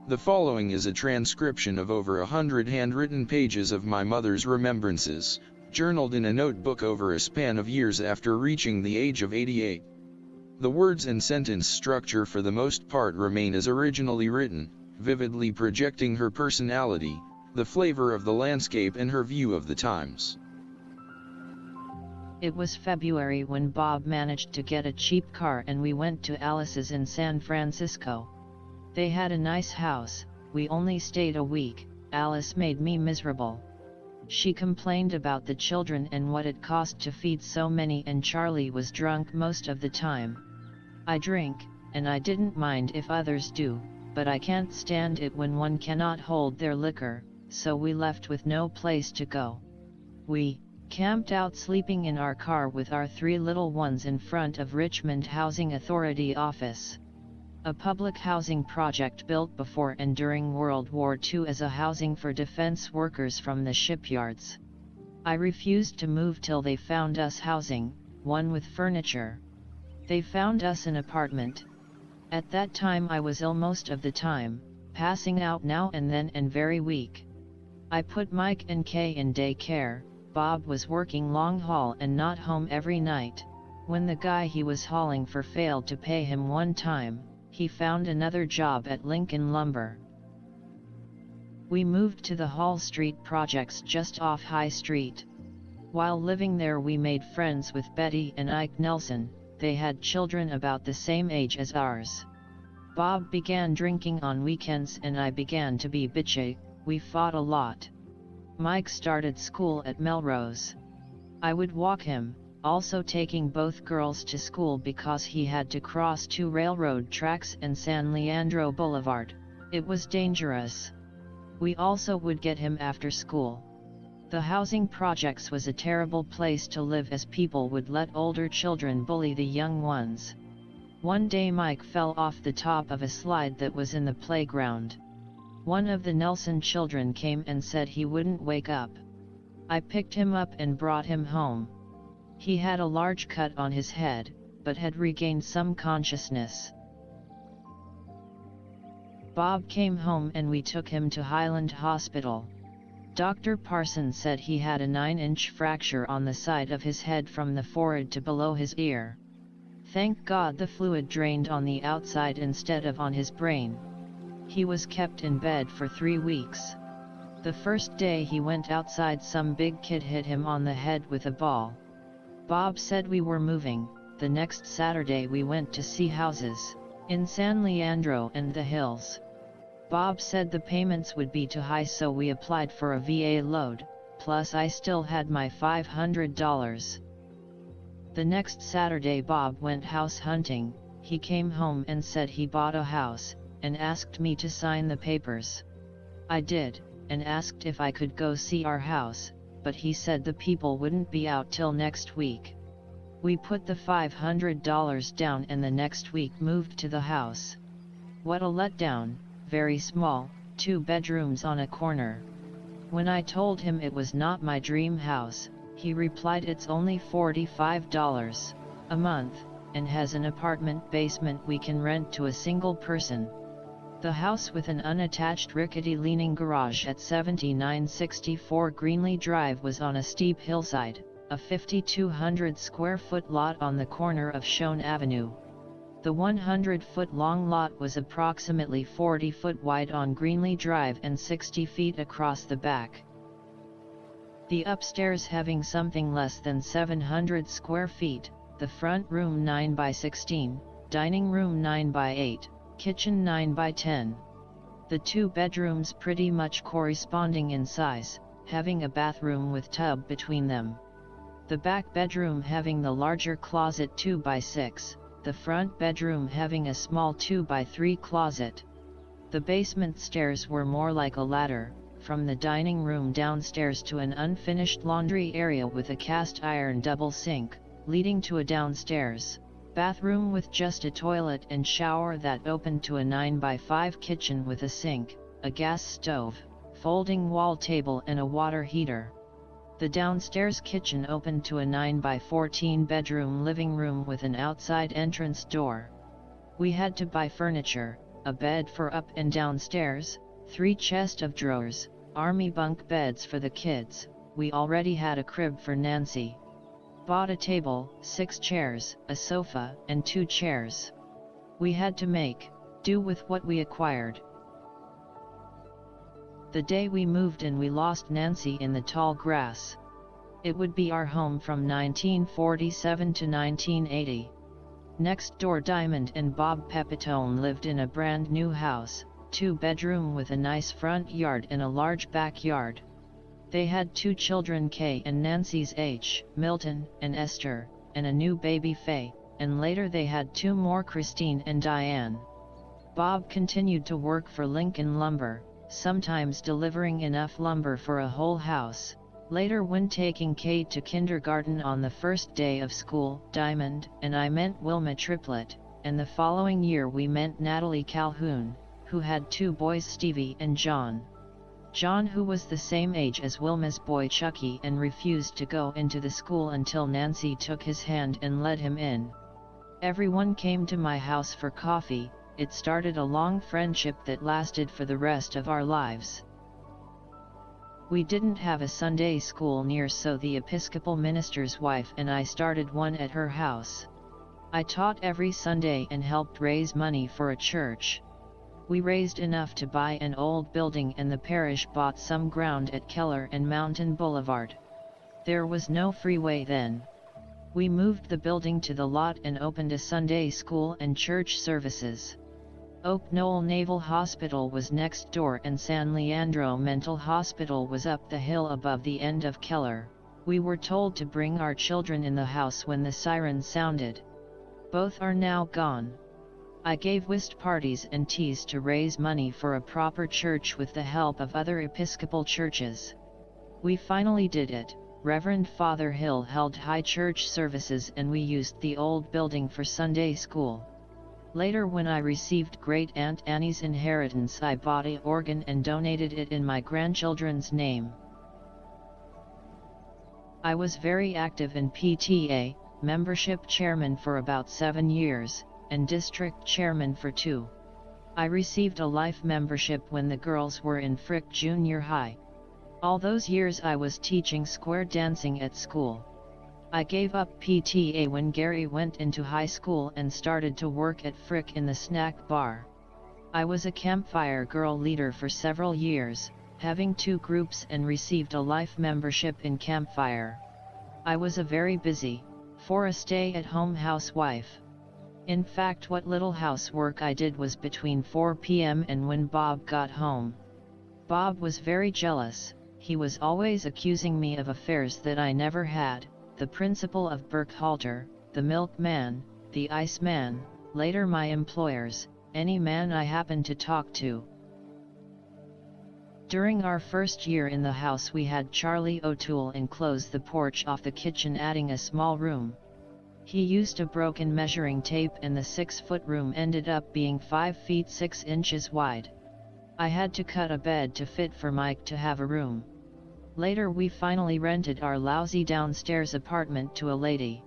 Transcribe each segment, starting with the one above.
The following is a transcription of over 100 handwritten pages of my mother's remembrances, journaled in a notebook over a span of years after reaching the age of 88. The words and sentence structure for the most part remain as originally written, vividly projecting her personality, the flavor of the landscape and her view of the times. It was February when Bob managed to get a cheap car and we went to Alice's in San Francisco. They had a nice house. We only stayed a week. Alice made me miserable. She complained about the children and what it cost to feed so many, and Charlie was drunk most of the time. I drink, and I didn't mind if others do, but I can't stand it when one cannot hold their liquor, so we left with no place to go. We camped out, sleeping in our car with our 3 little ones in front of Richmond Housing Authority office. A public housing project built before and during World War II as a housing for defense workers from the shipyards. I refused to move till they found us housing, one with furniture. They found us an apartment. At that time I was ill most of the time, passing out now and then and very weak. I put Mike and Kay in daycare. Bob was working long haul and not home every night. When the guy he was hauling for failed to pay him one time, he found another job at Lincoln Lumber. We moved to the Hall Street projects just off High Street. While living there we made friends with Betty and Ike Nelson. They had children about the same age as ours. Bob began drinking on weekends and I began to be bitchy. We fought a lot. Mike started school at Melrose. I would walk him, also taking both girls to school because he had to cross 2 railroad tracks and San Leandro Boulevard. It was dangerous. We also would get him after school. The housing projects was a terrible place to live as people would let older children bully the young ones. One day Mike fell off the top of a slide that was in the playground. One of the Nelson children came and said he wouldn't wake up. I picked him up and brought him home. He had a large cut on his head, but had regained some consciousness. Bob came home and we took him to Highland Hospital. Dr. Parsons said he had a 9-inch fracture on the side of his head from the forehead to below his ear. Thank God the fluid drained on the outside instead of on his brain. He was kept in bed for 3 weeks. The first day he went outside, some big kid hit him on the head with a ball. Bob said we were moving. The next Saturday we went to see houses in San Leandro and the hills. Bob said the payments would be too high, so we applied for a VA load, plus I still had my $500. The next Saturday Bob went house hunting. He came home and said he bought a house, and asked me to sign the papers. I did, and asked if I could go see our house, but he said the people wouldn't be out till next week. We put the $500 down and the next week moved to the house. What a letdown, very small, 2 bedrooms on a corner. When I told him it was not my dream house, he replied it's only $45 a month, and has an apartment basement we can rent to a single person. The house with an unattached rickety leaning garage at 7964 Greenlee Drive was on a steep hillside, a 5,200 square foot lot on the corner of Shone Avenue. The 100-foot long lot was approximately 40 foot wide on Greenlee Drive and 60 feet across the back. The upstairs having something less than 700 square feet, the front room 9 by 16, dining room 9 by 8. Kitchen 9 by 10. The 2 bedrooms pretty much corresponding in size, having a bathroom with tub between them. The back bedroom having the larger closet 2 by 6, the front bedroom having a small 2 by 3 closet. The basement stairs were more like a ladder, from the dining room downstairs to an unfinished laundry area with a cast iron double sink, leading to a downstairs bathroom with just a toilet and shower that opened to a 9 by 5 kitchen with a sink, a gas stove, folding wall table and a water heater. The downstairs kitchen opened to a 9 by 14 bedroom living room with an outside entrance door. We had to buy furniture, a bed for up and downstairs, 3 chests of drawers, army bunk beds for the kids. We already had a crib for Nancy. Bought a table, 6 chairs, a sofa, and 2 chairs. We had to make do with what we acquired. The day we moved in, we lost Nancy in the tall grass. It would be our home from 1947 to 1980. Next door, Diamond and Bob Pepitone lived in a brand new house, 2-bedroom with a nice front yard and a large backyard. They had 2 children, Kay and Nancy's age, Milton and Esther, and a new baby, Faye, and later they had 2 more, Christine and Diane. Bob continued to work for Lincoln Lumber, sometimes delivering enough lumber for a whole house. Later, when taking Kate to kindergarten on the first day of school, Diamond and I met Wilma Triplett, and the following year we met Natalie Calhoun, who had 2 boys, Stevie and John. John, who was the same age as Wilma's boy Chucky and refused to go into the school until Nancy took his hand and let him in. Everyone came to my house for coffee. It started a long friendship that lasted for the rest of our lives. We didn't have a Sunday school near, so the Episcopal minister's wife and I started one at her house. I taught every Sunday and helped raise money for a church. We raised enough to buy an old building, and the parish bought some ground at Keller and Mountain Boulevard. There was no freeway then. We moved the building to the lot and opened a Sunday school and church services. Oak Knoll Naval Hospital was next door, and San Leandro Mental Hospital was up the hill above the end of Keller. We were told to bring our children in the house when the siren sounded. Both are now gone. I gave whist parties and teas to raise money for a proper church with the help of other Episcopal churches. We finally did it. Reverend Father Hill held high church services, and we used the old building for Sunday school. Later, when I received Great Aunt Annie's inheritance, I bought an organ and donated it in my grandchildren's name. I was very active in PTA, membership chairman for about 7 years, and district chairman for 2. I received a life membership when the girls were in Frick Junior High. All those years I was teaching square dancing at school. I gave up PTA when Gary went into high school and started to work at Frick in the snack bar. I was a campfire girl leader for several years, having 2 groups, and received a life membership in campfire. I was a very busy, for a stay-at-home housewife. In fact, what little housework I did was between 4 p.m. and when Bob got home. Bob was very jealous. He was always accusing me of affairs that I never had. The principal of Burkhalter, the milkman, the iceman, later my employers, any man I happened to talk to. During our first year in the house, we had Charlie O'Toole enclose the porch off the kitchen, adding a small room. He used a broken measuring tape, and the 6-foot room ended up being 5 feet 6 inches wide. I had to cut a bed to fit for Mike to have a room. Later, we finally rented our lousy downstairs apartment to a lady.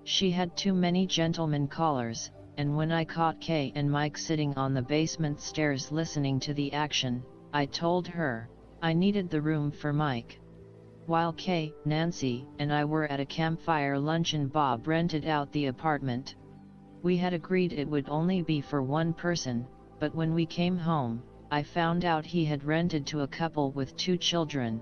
She had too many gentlemen callers, and when I caught Kay and Mike sitting on the basement stairs listening to the action, I told her I needed the room for Mike. While Kay, Nancy, and I were at a campfire luncheon, Bob rented out the apartment. We had agreed it would only be for 1 person, but when we came home, I found out he had rented to a couple with 2 children.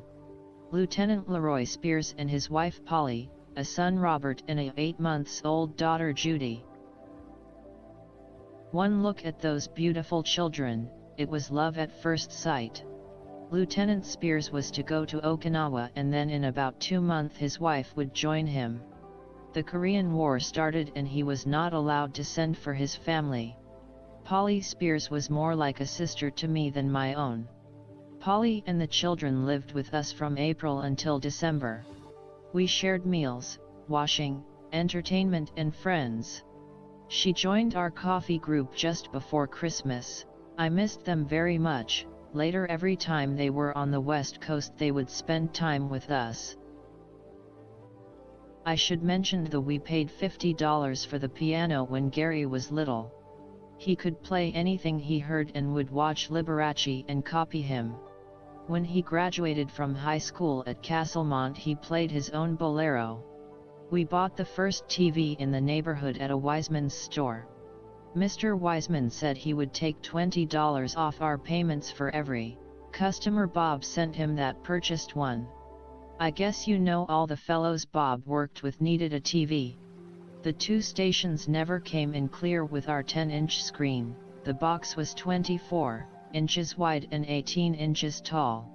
Lieutenant Leroy Spears and his wife Polly, a son Robert, and a 8-month-old daughter Judy. One look at those beautiful children, it was love at first sight. Lieutenant Spears was to go to Okinawa, and then in about 2 months his wife would join him. The Korean War started and he was not allowed to send for his family. Polly Spears was more like a sister to me than my own. Polly and the children lived with us from April until December. We shared meals, washing, entertainment, and friends. She joined our coffee group just before Christmas. I missed them very much. Later, every time they were on the West Coast, they would spend time with us. I should mention that we paid $50 for the piano when Gary was little. He could play anything he heard and would watch Liberace and copy him. When he graduated from high school at Castlemont, he played his own bolero. We bought the first TV in the neighborhood at a Wiseman's store. Mr. Wiseman said he would take $20 off our payments for every customer Bob sent him that purchased one. I guess you know all the fellows Bob worked with needed a TV. The two stations never came in clear with our 10-inch screen. The box was 24 inches wide and 18 inches tall.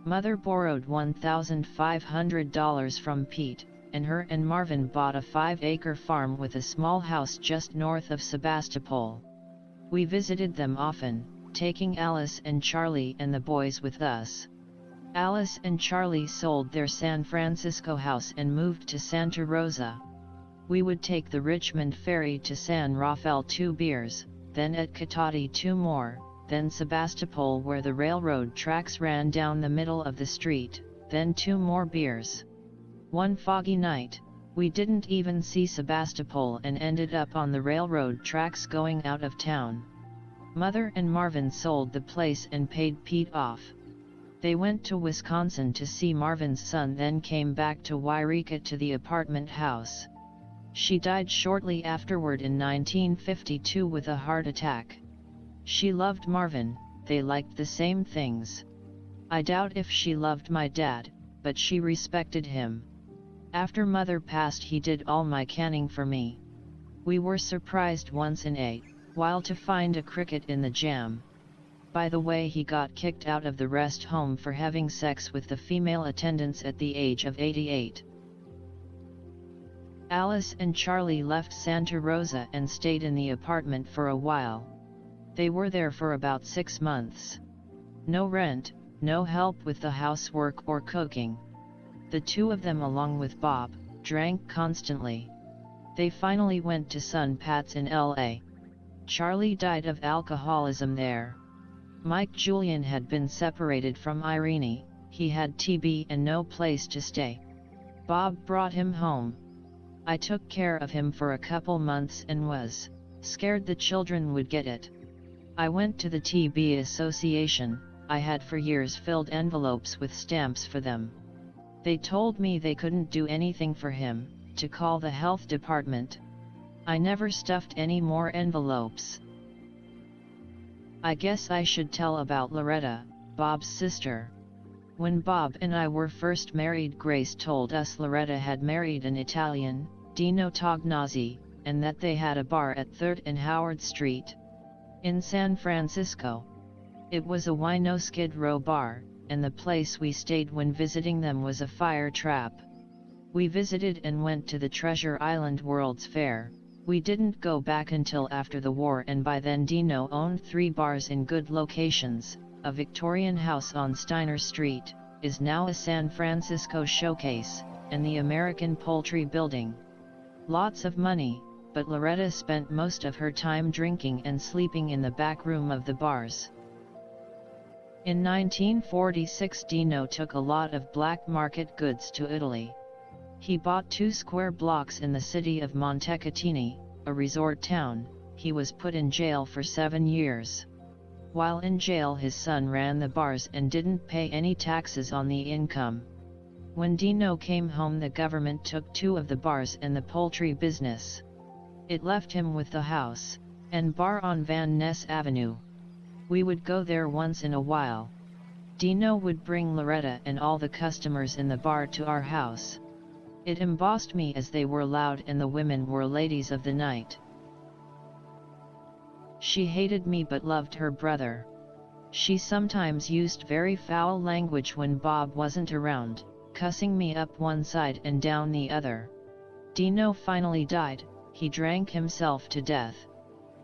Mother borrowed $1,500 from Pete, and her and Marvin bought a 5-acre farm with a small house just north of Sebastopol. We visited them often, taking Alice and Charlie and the boys with us. Alice and Charlie sold their San Francisco house and moved to Santa Rosa. We would take the Richmond ferry to San Rafael 2 beers, then at Cotati 2 more, then Sebastopol where the railroad tracks ran down the middle of the street, then 2 more beers. One foggy night, we didn't even see Sebastopol and ended up on the railroad tracks going out of town. Mother and Marvin sold the place and paid Pete off. They went to Wisconsin to see Marvin's son, then came back to Wairika to the apartment house. She died shortly afterward in 1952 with a heart attack. She loved Marvin, they liked the same things. I doubt if she loved my dad, but she respected him. After Mother passed, he did all my canning for me. We were surprised once in a while to find a cricket in the jam. By the way, he got kicked out of the rest home for having sex with the female attendants at the age of 88. Alice and Charlie left Santa Rosa and stayed in the apartment for a while. They were there for about 6 months. No rent, no help with the housework or cooking. The two of them, along with Bob, drank constantly. They finally went to Sun Pat's in LA. Charlie died of alcoholism there. Mike Julian had been separated from Irene, he had TB and no place to stay. Bob brought him home. I took care of him for a couple months and was scared the children would get it. I went to the TB Association. I had for years filled envelopes with stamps for them. They told me they couldn't do anything for him, to call the health department. I never stuffed any more envelopes. I guess I should tell about Loretta, Bob's sister. When Bob and I were first married, Grace told us Loretta had married an Italian, Dino Tognazzi, and that they had a bar at 3rd and Howard Street in San Francisco. It was a Wino Skid Row bar, and the place we stayed when visiting them was a fire trap. We visited and went to the Treasure Island World's Fair. We didn't go back until after the war, and by then Dino owned 3 bars in good locations. A Victorian house on Steiner Street is now a San Francisco showcase, and the American Poultry Building. Lots of money, but Loretta spent most of her time drinking and sleeping in the back room of the bars. In 1946, Dino took a lot of black market goods to Italy. He bought 2 square blocks in the city of Montecatini, a resort town. He was put in jail for 7 years. While in jail, his son ran the bars and didn't pay any taxes on the income. When Dino came home, the government took 2 of the bars and the poultry business. It left him with the house and bar on Van Ness Avenue. We would go there once in a while. Dino would bring Loretta and all the customers in the bar to our house. It embossed me, as they were loud and the women were ladies of the night. She hated me but loved her brother. She sometimes used very foul language when Bob wasn't around, cussing me up one side and down the other. Dino finally died. He drank himself to death.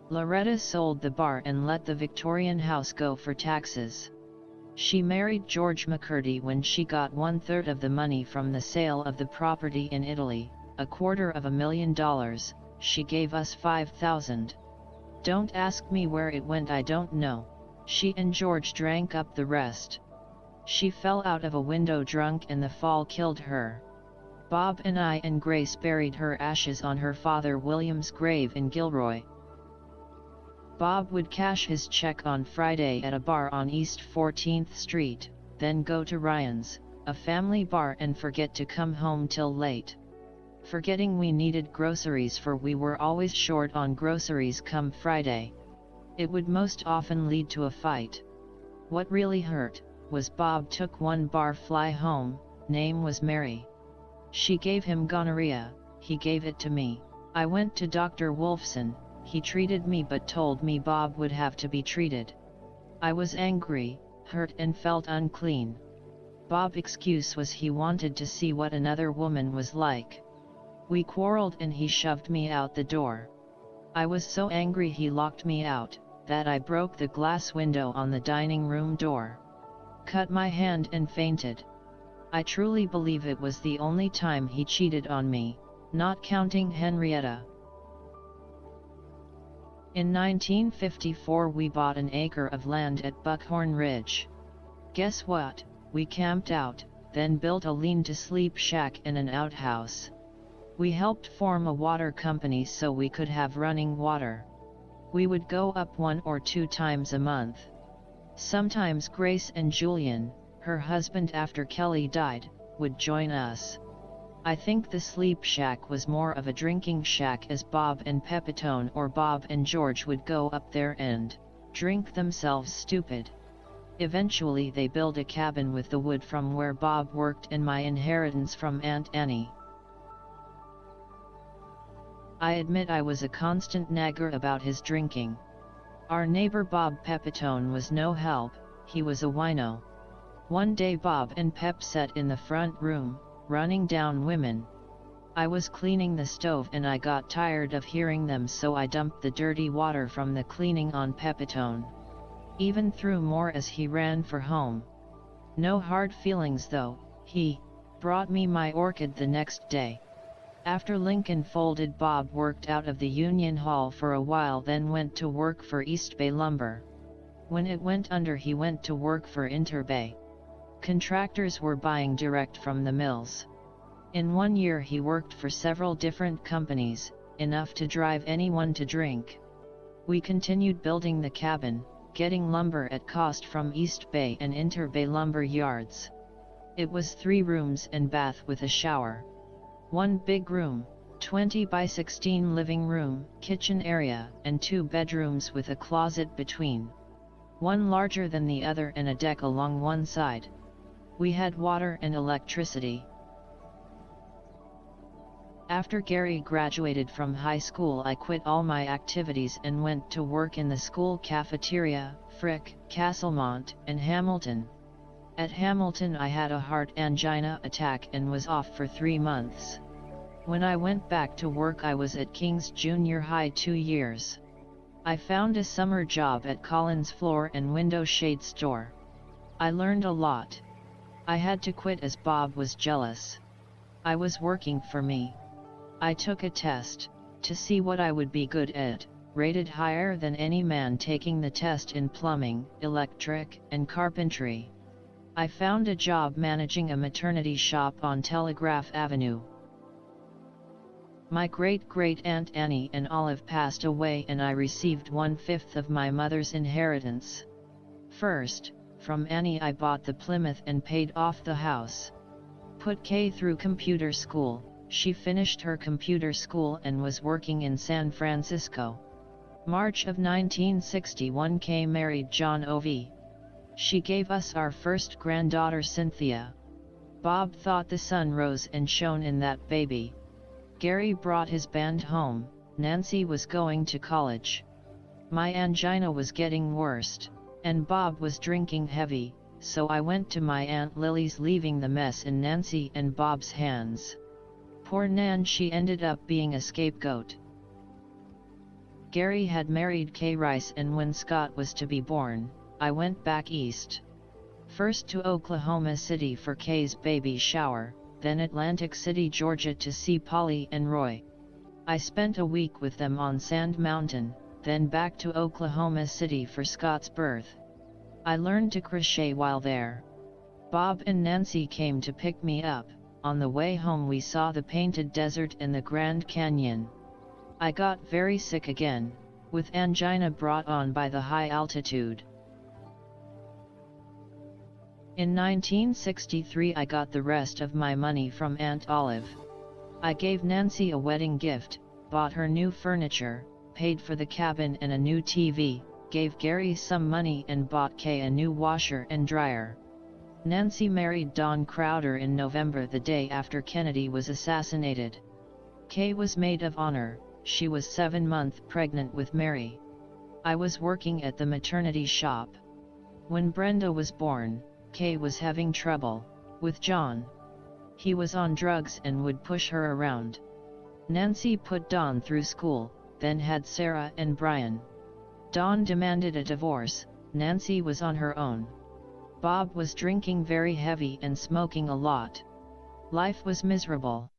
Loretta sold the bar and let the Victorian house go for taxes. She married George McCurdy when she got 1/3 of the money from the sale of the property in Italy, $250,000, she gave us $5,000. Don't ask me where it went, I don't know. She and George drank up the rest. She fell out of a window drunk and the fall killed her. Bob and I and Grace buried her ashes on her father William's grave in Gilroy. Bob would cash his check on Friday at a bar on East 14th Street, then go to Ryan's, a family bar, and forget to come home till late. Forgetting we needed groceries, for we were always short on groceries come Friday. It would most often lead to a fight. What really hurt was Bob took one barfly home, name was Mary. She gave him gonorrhea, he gave it to me. I went to Dr. Wolfson, he treated me but told me Bob would have to be treated. I was angry, hurt and felt unclean. Bob's excuse was he wanted to see what another woman was like. We quarreled and he shoved me out the door. I was so angry he locked me out, that I broke the glass window on the dining room door. Cut my hand and fainted. I truly believe it was the only time he cheated on me, not counting Henrietta. In 1954 we bought an acre of land at Buckhorn Ridge. Guess what? We camped out, then built a lean-to-sleep shack and an outhouse. We helped form a water company so we could have running water. We would go up 1 or 2 times a month. Sometimes Grace and Julian, her husband after Kelly died, would join us. I think the sleep shack was more of a drinking shack, as Bob and Pepitone or Bob and George would go up there and drink themselves stupid. Eventually they built a cabin with the wood from where Bob worked and my inheritance from Aunt Annie. I admit I was a constant nagger about his drinking. Our neighbor Bob Pepitone was no help, he was a wino. One day Bob and Pep sat in the front room, running down women. I was cleaning the stove and I got tired of hearing them, so I dumped the dirty water from the cleaning on Pepitone. Even threw more as he ran for home. No hard feelings though, he brought me my orchid the next day. After Lincoln folded, Bob worked out of the Union Hall for a while, then went to work for East Bay Lumber. When it went under he went to work for Interbay. Contractors were buying direct from the mills. In 1 year he worked for several different companies, enough to drive anyone to drink. We continued building the cabin, getting lumber at cost from East Bay and Interbay lumber yards. It was 3 rooms and bath with a shower. 1 big room, 20 by 16 living room, kitchen area, and 2 bedrooms with a closet between. One larger than the other and a deck along one side. We had water and electricity. After Gary graduated from high school, I quit all my activities and went to work in the school cafeteria, Frick, Castlemont, and Hamilton. At Hamilton I had a heart angina attack and was off for 3 months. When I went back to work I was at King's Junior High 2 years. I found a summer job at Collins Floor and Window Shade Store. I learned a lot. I had to quit as Bob was jealous. I was working for me. I took a test, to see what I would be good at, rated higher than any man taking the test in plumbing, electric, and carpentry. I found a job managing a maternity shop on Telegraph Avenue. My great-great-aunt Annie and Olive passed away and I received 1/5 of my mother's inheritance. First, from Annie I bought the Plymouth and paid off the house. Put Kay through computer school, she finished her computer school and was working in San Francisco. March of 1961 Kay married John O.V. She gave us our first granddaughter Cynthia. Bob thought the sun rose and shone in that baby. Gary brought his band home, Nancy was going to college. My angina was getting worse, and Bob was drinking heavy, so I went to my Aunt Lily's, leaving the mess in Nancy and Bob's hands. Poor Nan, she ended up being a scapegoat. Gary had married Kay Rice, and when Scott was to be born, I went back east. First to Oklahoma City for Kay's baby shower, then Atlantic City, Georgia to see Polly and Roy. I spent a week with them on Sand Mountain, then back to Oklahoma City for Scott's birth. I learned to crochet while there. Bob and Nancy came to pick me up. On the way home we saw the Painted Desert and the Grand Canyon. I got very sick again, with angina brought on by the high altitude. In 1963 I got the rest of my money from Aunt Olive. I gave Nancy a wedding gift, bought her new furniture, paid for the cabin and a new TV, gave Gary some money and bought Kay a new washer and dryer. Nancy married Don Crowder in November, the day after Kennedy was assassinated. Kay was maid of honor. She was 7 months pregnant with Mary. I was working at the maternity shop. When Brenda was born, Kay was having trouble with John. He was on drugs and would push her around. Nancy put Don through school, then had Sarah and Brian. Don demanded a divorce. Nancy was on her own. Bob was drinking very heavy and smoking a lot. Life was miserable.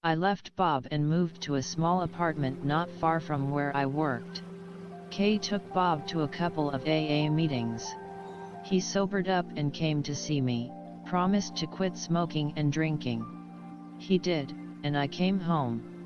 I left Bob and moved to a small apartment not far from where I worked. Kay took Bob to a couple of AA meetings. He sobered up and came to see me, promised to quit smoking and drinking. He did, and I came home.